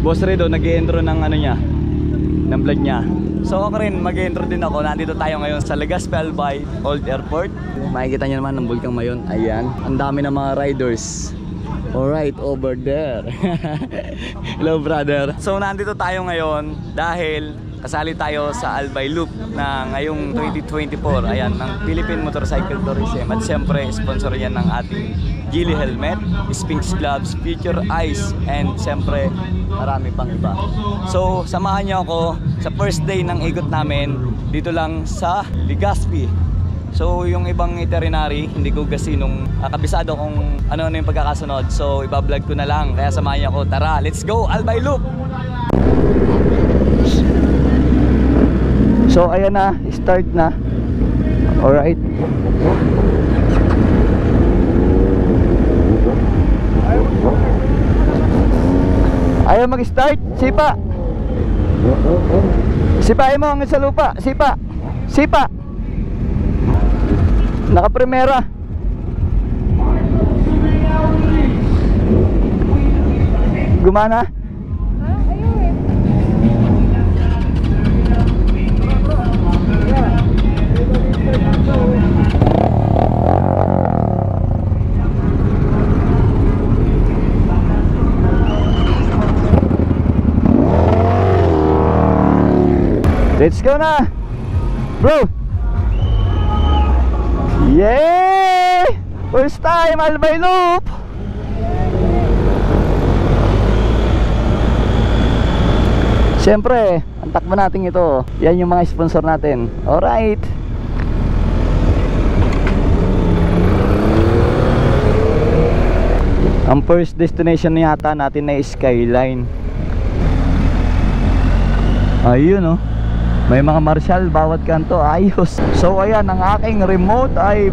Boss Redo nag-i-intro ng ano niya, ng vlog niya. So ako rin mag-i-intro din ako. Nandito tayo ngayon sa Legazpi Albay Old Airport. Makikita niyo naman ng Bulkang Mayon. Ayan, ang dami ng mga riders. Alright, over there. Hello brother. So nandito tayo ngayon dahil kasali tayo sa Albay Loop na ngayong 2024. Ayan, ng Philippine Motorcycle Tourism. At siyempre, sponsor yan ng ating Geely Helmet, Sphinx Gloves, Future Eyes, and siyempre, marami pang iba. So, samahan niyo ako sa first day ng ikot namin dito lang sa Legazpi. So, yung ibang itinerary, hindi ko kasi nung kabisado kung ano yung pagkakasunod. So, ibablog ko na lang. Kaya samahan niyo ako. Tara, let's go! Albay Loop! So ayan na, start na. Alright. Ayaw mag-start, sipa. Sipain mo hanggang sa lupa, sipa. Sipa. Naka-primera. Gumana? Let's go na, bro. Yay! First time Albay Loop. Siyempre, ang takbo natin ito. Yan yung mga sponsor natin. Alright. Ang first destination yata natin na Skyline. Ayun oh. May mga marshal bawat kanto, ayos. So ayan, ang aking remote ay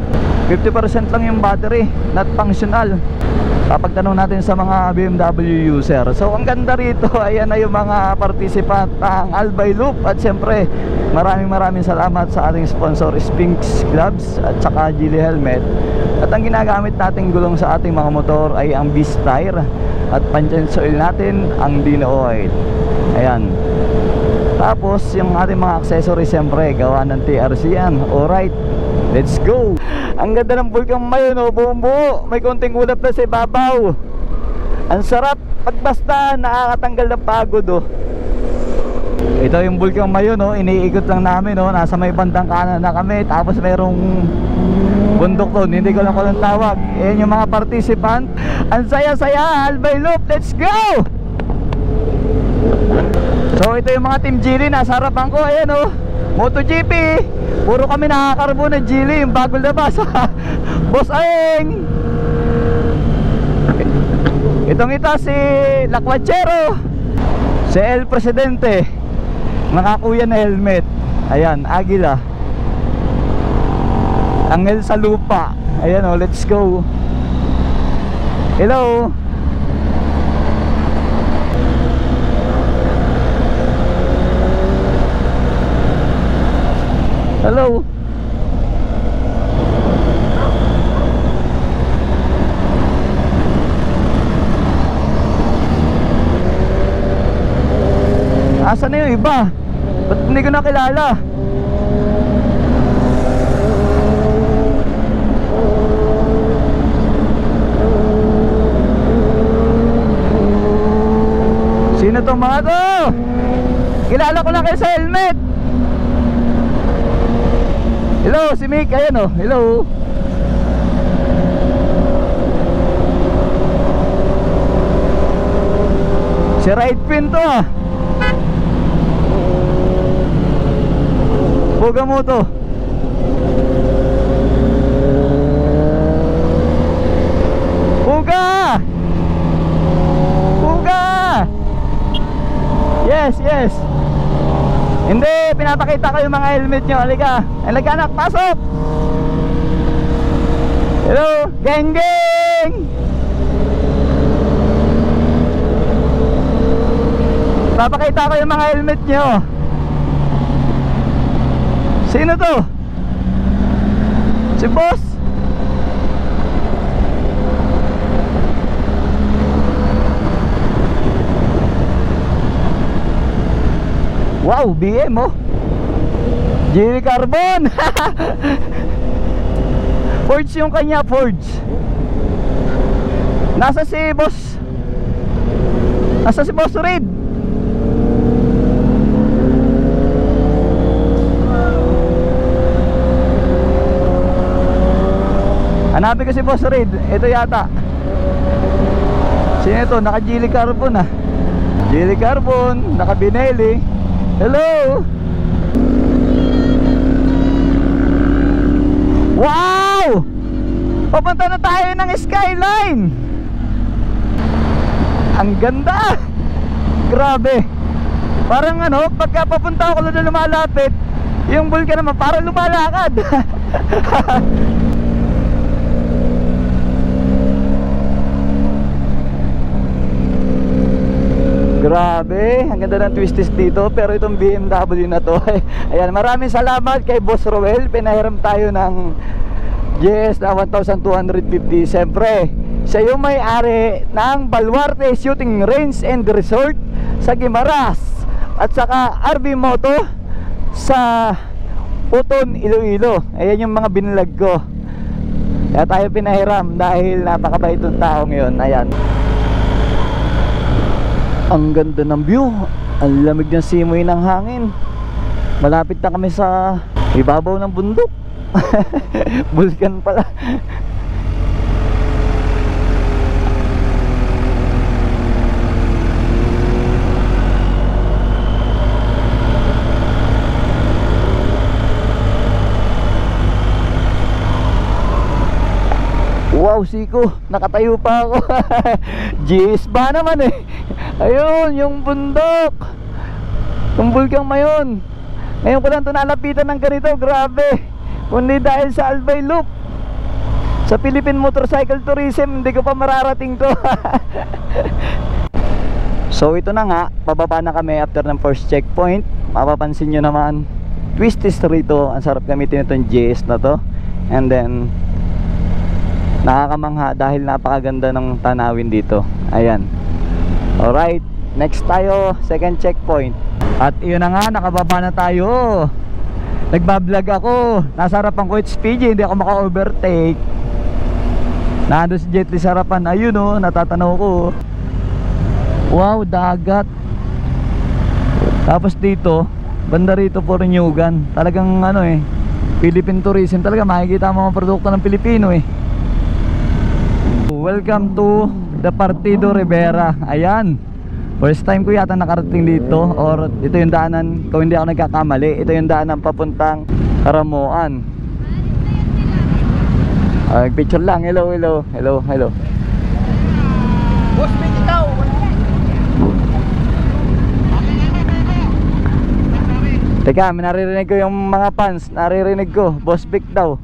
50% lang yung battery, not functional. Papagtanong natin sa mga BMW user. So ang ganda rito, ayan na yung mga participant ng Albay Loop. At siyempre, maraming salamat sa ating sponsor Sphinx Gloves at saka Geely Helmet. At ang ginagamit nating gulong sa ating mga motor ay ang Beast Tire. At pan-change oil natin ang Dino Oil. Ayan. Tapos yung ating mga accessories siyempre gawa ng TRC yan. Alright, let's go. Ang ganda ng Bulkang Mayon, oh, buong buo. May konting ulap na sa ibabaw. Ang sarap pag basta nakakatanggal ng pagod oh. Ito yung Bulkang Mayon oh, iniikot lang namin oh. Nasa may bandang kanan na kami. Tapos mayroong bundok doon, hindi ko lang kung anong tawag. Ayan yung mga participant. Ang saya-saya, Albay Loop, let's go! So ito yung mga Team Geely, nasa harapan ko, ayan oh, MotoGP. Puro kami nakakarbo ng Geely, yung bagong labas. Boss Aeng. Itong ito si Lakwachero, si El Presidente, nakakuya na helmet. Ayan, Agila. Angel sa lupa. Ayan oh, let's go. Hello. Hello. Asan na yung iba? Ba't hindi ko nakilala? Sino tong mga to? Kilala ko lang kayo sa helmet. Hello, si Mick, ayan o, hello. Si Ride Pin to ah. Buga mo to. Buga! Buga! Yes, yes. Hindi, pinapakita ko yung mga helmet nyo. Halika, halika anak, pasok. Hello, geng geng. Papakita ko yung mga helmet nyo. Sino to? Si boss. Wow, BM oh. Geely Carbon. Forge yung kanya, Forge. Nasa si Boss Reed. Hanapin ko si Boss Reed. Ito yata. Sino ito? Naka Geely Carbon ah. Geely Carbon, naka Binelli. Hello. Wow! Papunta na tayo ng Skyline. Ang ganda. Grabe. Parang ano, pagka papunta ako na lumalapit, yung bulkan naman parang lumalakad. Grabe, ang ganda ng twisties dito. Pero itong BMW na to ayan, maraming salamat kay Boss Roel. Pinahiram tayo ng GS na 1,250. Siyempre, siya yung may-ari ng Baluarte Shooting Range and Resort sa Guimaras, at saka RV Moto sa Puton, Iloilo. Ayan yung mga binilag ko. Kaya tayo pinahiram dahil napakabait ng tao ngayon. Ayan. Ang ganda ng view. Ang lamig ng simoy ng hangin. Malapit na kami sa ibabaw ng bundok. Bulkan pala. Wow, Siko, nakatayo pa ako. GS ba naman eh. Ayun, yung bundok, yung bulkang mayon. Ngayon ko lang ito nalapitan ng ganito. Grabe. Kundi dahil sa Albay Loop, sa Philippine Motorcycle Tourism, hindi ko pa mararating to. So ito na nga, pababa na kami after ng first checkpoint. Mapapansin nyo naman, twisties rito. Ang sarap gamitin itong GS na to. And then nakakamangha dahil napakaganda ng tanawin dito. Ayan. Alright, next tayo, second checkpoint. At yun na nga, nakababa na tayo. Nagbablog ako. Nasa harapan ko HPG, hindi ako maka-overtake. Nandun si Jetly sa harapan. Ayun o, natatanaw ko. Wow, dagat. Tapos dito, banda rito po Rinyugan. Talagang ano eh, Philippine Tourism. Talaga makikita mo mga produkto ng Pilipino eh. Welcome to the Partido Rivera. Ayan, first time ko yata nakarating dito. Or ito yung daanan, kung hindi ako nagkakamali, ito yung daanan papuntang Karamuan. Picture lang. Hello, hello, hello, hello. Boss, may ikaw. Teka, naririnig ko yung mga fans. Naririnig ko, Boss Vic daw.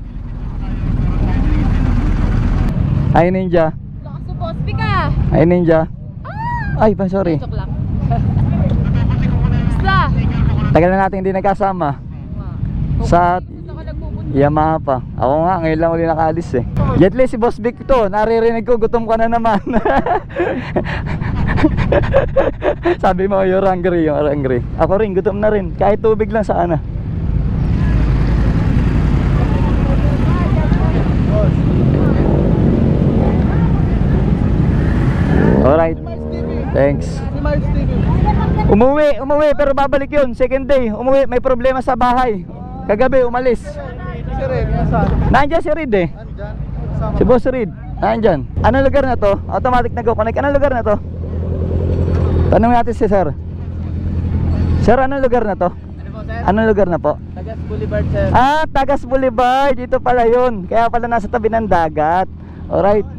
Hi Ninja. Lakas sa Boss Vic ah. Hi Ninja. Ay, sorry. Isla. Tagal na natin hindi nagkasama. Sa Yamaha pa. Ako nga, ngayon lang uli nakaalis eh. Jetly, si Boss Vic to. Naririnig ko, gutom ka na naman. Sabi mo, you're hungry, you're hungry. Ako rin, gutom na rin. Kahit tubig lang sana. Alright, thanks. Umuwi pero babalik yun. Second day, umuwi, may problema sa bahay. Kagabi, umalis. Nandiyan si Reed eh. Si Boss Reed, nandiyan. Anong lugar na to? Automatic nag-connect. Anong lugar na to? Tanong natin si Sir. Sir, anong lugar na to? Anong lugar na po? Tagas Boulevard, sir. Ah, Tagas Boulevard. Dito pala yun. Kaya pala nasa tabi ng dagat. Alright.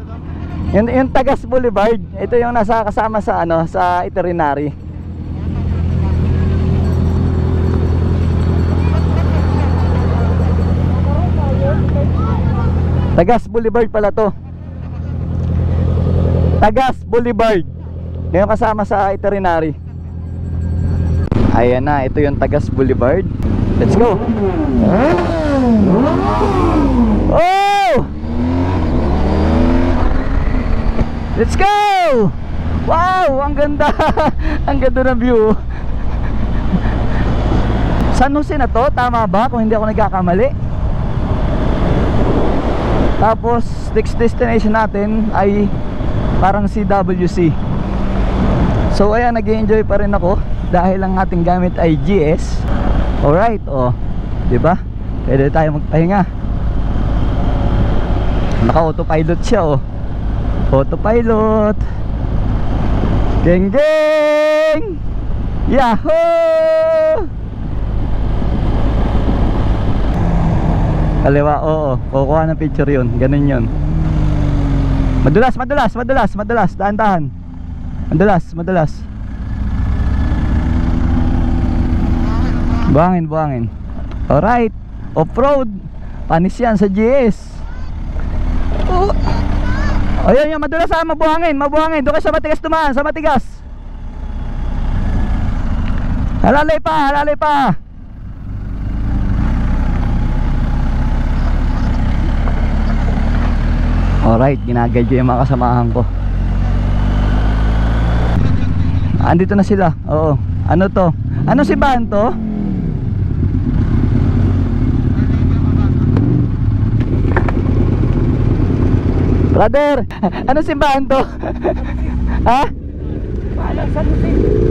Yung Tagas Boulevard, ito yung nasa kasama sa ano, sa itinerary. Tagas Boulevard pala to. Tagas Boulevard. Yung kasama sa itinerary. Ayan na, ito yung Tagas Boulevard. Let's go. Oh! Let's go! Wow, ang ganda. Ang ganda ng view. San Jose na to, tama ba? Kung hindi ako nagkakamali. Tapos next destination natin ay parang CWC. So ayan, nag-enjoy pa rin ako dahil ang ating gamit ay GS. Alright, oh, diba? Pwede tayo magpahinga. Naka autopilot siya, oh. Autopilot. Geng geng! Yahoo! Kaliwa, oo. Kukuha ng picture yun. Ganun yun. Madulas, madulas, madulas, madulas. Dahan-dahan. Madulas, madulas. Buhangin, buhangin. Alright. Off-road. Panis yan sa GS. Oh. Ayun yun, madulas ha. Mabuhangin, mabuhangin. Doon kayo sa matigas dumaan, sa matigas. Halalay pa, halalay pa. Alright, ginagadyo yung mga kasamahan ko. Andito na sila. Oo. Ano to? Ano si Ban to? Brother, ano si Ban to? Ha?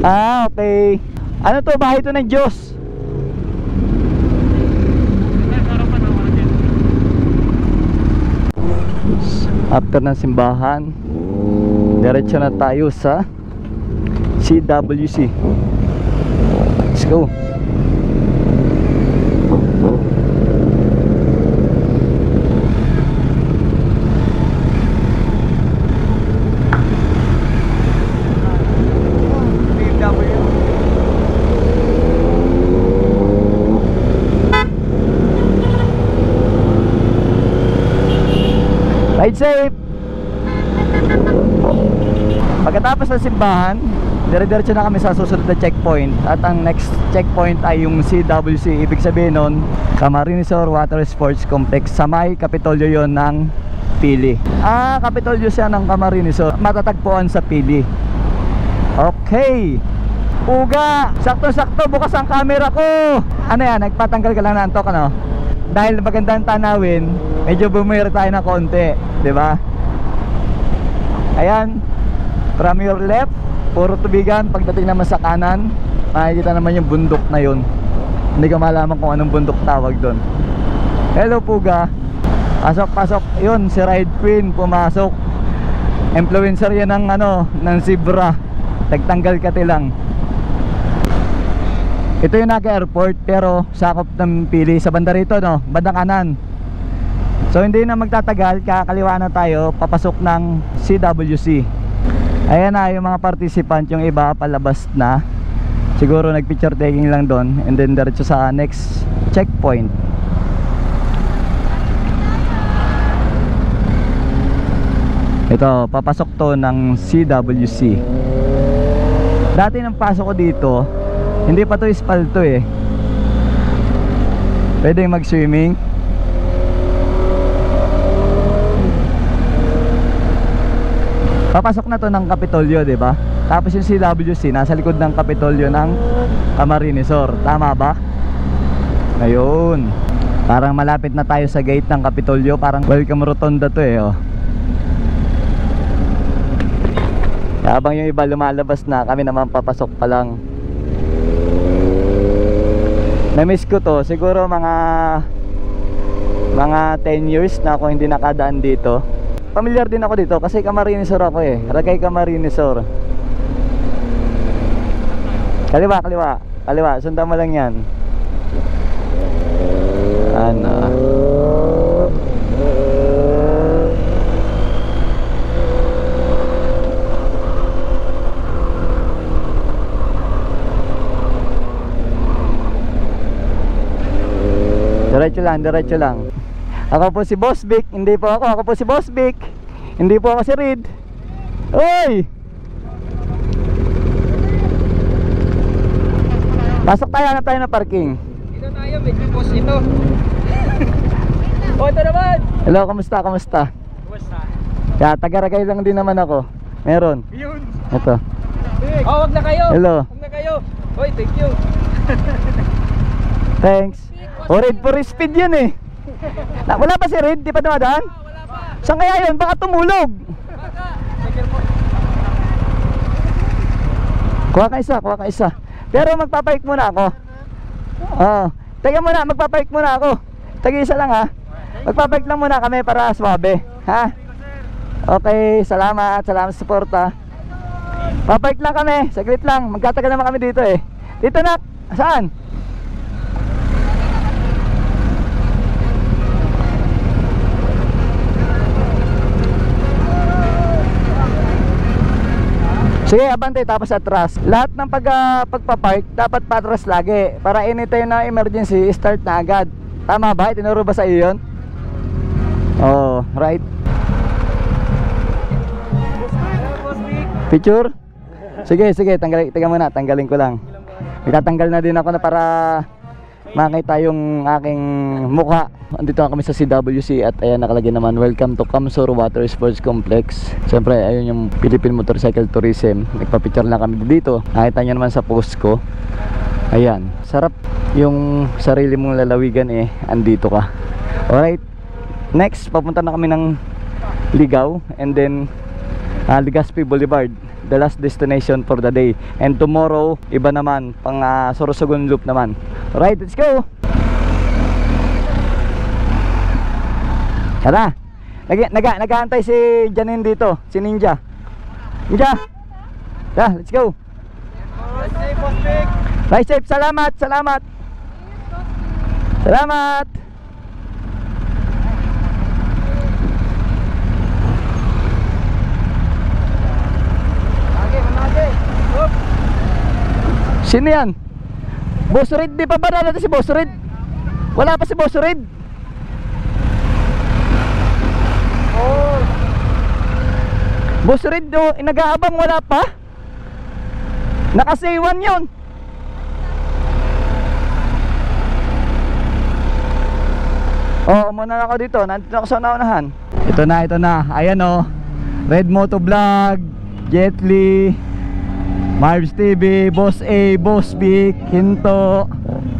Ah, okay. Ano to? Bahay to ng Diyos. After ng simbahan, diretso na tayo sa CWC. Let's go. Ride safe. Pagkatapos ng simbahan, dire-diretso na kami sa susunod na checkpoint. At ang next checkpoint ay yung CWC. Ibig sabihin nun, Camarines Sur Water Sports Complex. Sa may Kapitolyo yon ng Pili. Ah, Kapitolyo siya ng Camarines Sur. Matatagpuan sa Pili. Okay. Uga, sakto-sakto bukas ang camera ko. Ano yan, nagpatanggal ka lang na antok, ano? Dahil magandang tanawin, medyo bumira tayo na konti, di ba? Ayan, from your left, puro tubigan. Pagdating naman sa kanan, makikita naman yung bundok na yun. Hindi ka malaman kung anong bundok tawag doon. Hello Puga. Pasok, pasok. Yun, si Ride Queen pumasok. Influencer yan ng ano, ng Zebra. Tagtanggal ka tilang. Ito yung Naga-Airport, pero sakop ng Pili. Sa banda rito, no? Bandang kanan. So hindi na magtatagal, kakaliwa na tayo papasok ng CWC. Ayan na yung mga participant. Yung iba palabas na. Siguro nag-picture taking lang doon. And then diretso sa next checkpoint. Ito, papasok to ng CWC. Dati nang pasok ko dito, hindi pa to espalto eh. Pwedeng mag-swimming. Papasok na to ng Kapitolyo, di ba? Tapos yung CWC nasa likod ng Kapitolyo ng Camarines Sur. Tama ba? Ayun. Parang malapit na tayo sa gate ng Kapitolyo. Parang welcome rotonda to eh, oh. Habang yung iba lumalabas na, kami naman papasok pa lang. Na-miss ko to, siguro mga 10 years na ako hindi nakadaan dito. Familiar din ako dito kasi Camarines Sur ako eh. Ragay Camarines Sur. Kaliwa, kaliwa. Kaliwa, sundan mo lang yan. Ano? Diretso lang, diretso lang. Ako po si Boss Vic, hindi po ako. Ako po si Boss Vic, hindi po ako si Reed. Uy! Pasok tayo, hanap tayo ng parking. Dito tayo, medyo boss ito. Oh, ito naman! Hello, kamusta, kamusta? Kamusta? Kaya taga-Ragay lang din naman ako. Meron. Yun! Ito. Oh, wag na kayo! Hello. Wag na kayo! Hoy, thank you! Thanks. O, Red for speed yun eh. Wala pa si Red? Di pa dumadaan? Wala pa. Saan kaya yun? Baka tumulog. Baka. Secure po. Kuha ka isa. Pero magpapaik muna ako. Oo. Teka muna, magpapaik muna ako. Tagi-isa lang ha. Magpapaik lang muna kami para swabe. Ha? Okay, salamat sa suporta. Papaik lang kami, saglit lang. Magkatagal naman kami dito eh. Dito na, saan? Sige, abante, tapos atras. Lahat ng pagpapark dapat patras lagi. Para anytime na emergency, start na agad. Tama ba? Tinuro ba sa iyo yun? Oh, right. Picture? Sige, tanggalin ko lang. Itatanggal na din ako na para makita yung aking mukha. Andito na kami sa CWC at ayan nakalagay naman, welcome to Kamsur Water Sports Complex. Siyempre ayun yung Philippine Motorcycle Tourism. Nagpa-picture lang kami dito. Nakita nyo naman sa post ko. Ayan, sarap yung sarili mong lalawigan eh, andito ka. Alright, next papunta na kami ng Ligaw and then Legazpi Boulevard, the last destination for the day. And tomorrow, iba naman, pang Sorsogon Loop naman. Alright, let's go! Tara! Nag-aantay si Janine dito, si Ninja. Ninja! Tara, let's go! Ride safe, salamat! Salamat! Sino yan? Boss Red, di pa ba natin si Boss Red? Wala pa si Boss Red. Oh. Boss Red, oh, nag-aabang, wala pa? Nakasiwan yun. Oo, muna ako dito. Nandito ako sa naunahan. Ito na. Ayan o. Red Moto Vlog, Jet Li, Marbs TV, Boss A, Boss B, Hinto.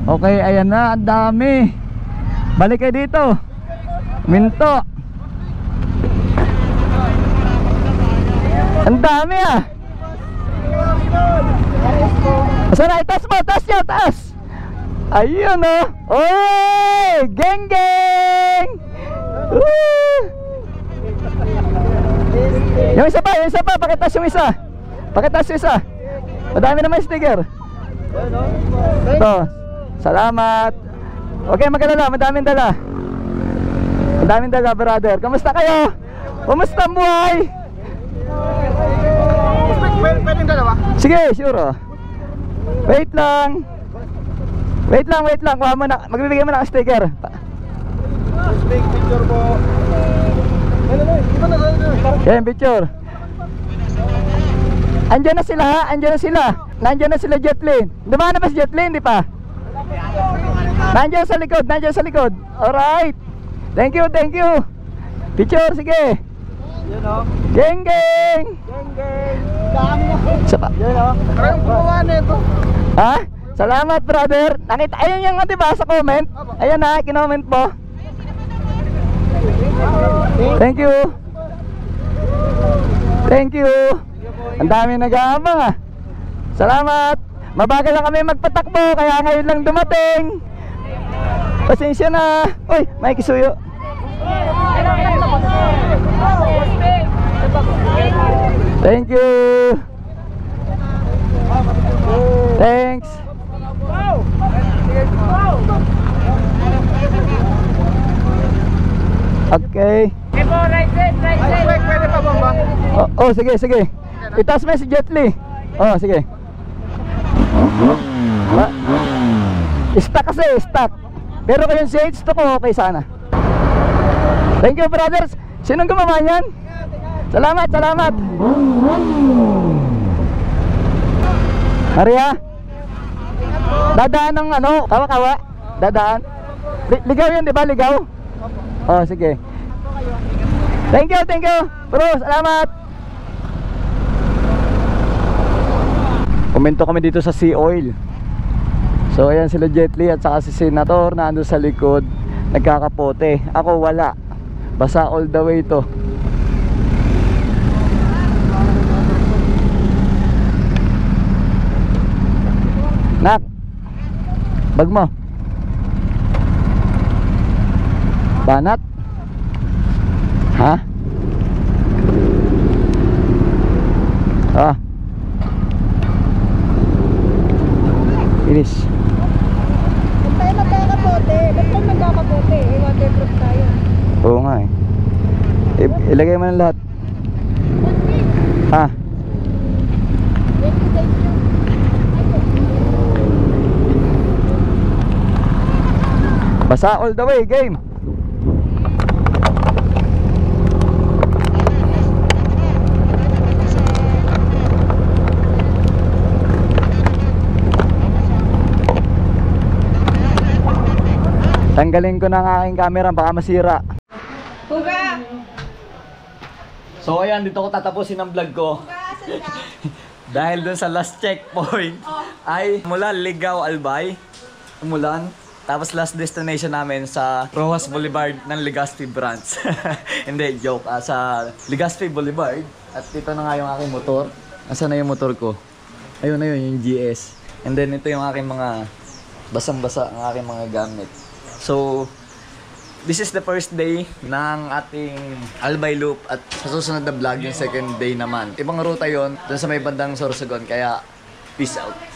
Okay, ayan na, ang dami. Balik kayo dito. Minto. Ang dami ah. Sana itas mo, taas nyo, taas. Ayun oh. Oy, geng geng. Yung isa pa, pakitas yung isa. Madami naman sticker. Ito, salamat. Okay, magalala, madaming dala brother. Kamusta kayo? Kamusta ang buhay? Pwedeng dalawa? Sige, sure oh. Wait lang. Kuha mo na. Magbibigay mo na ng sticker. Picture po. Yan, picture. Andiyan na sila Jet Li. Dumaan na ba si Jet Li? Hindi pa. Nandiyan sa likod. Alright. Thank you. Picture, sige. Yan o. Geng. Isa pa. Yan o. Parang gumawa na ito. Ha? Salamat brother. Nakita, ayun yung diba sa comment. Ayan na, kinoment mo. Thank you. Ang dami nag-aabang ah. Salamat. Mabagal lang kami magpatakbo, kaya ngayon lang dumating. Pasensya na. Uy, may kisuyo. Thank you. Thanks. Okay. Right side. Pwede pa bomba? Oh, sige. Itaas mo si Jet Li. Oh, sige. Stuck kasi, Pero kung yung shades to ko, okay sana. Thank you brothers. Sinong gumawa yan? Salamat. Maria? Dadaan ng kawa? Dadaan? Ligaw yun, di ba? Ligaw? Oh, sige. Thank you. Bro, salamat. Komento kami dito sa Sea Oil. So ayan sila Jet Li at saka si Senator na ando sa likod, nagkakapote. Ako wala, basa all the way to. Nak, bag mo. Banat? Ha? Ah. Inis. Ba't tayo magkakapote? Ba't tayo magkakapote? Eh, waterproof tayo. Oo nga eh. Ilagay mo ng lahat. Ha? Basa all the way, game. Tanggalin ko na ang aking camera, baka masira. Huga! So ayan, dito ko tatapusin ang vlog ko. Dahil dun sa last checkpoint ay mula Ligao, Albay, umulan. Tapos last destination namin sa Rojas Boulevard ng Legazpi branch. Hindi, joke. Sa Legazpi Boulevard. At dito na nga yung aking motor. Asan na yung motor ko? Ayun na yun, yung GS. And then ito yung aking mga basang-basa ang aking mga gamit. So, this is the first day ng ating Albay Loop at sa susunod na vlog yung second day naman. Ibang ruta yon dun sa may bandang Sorsogon, kaya peace out.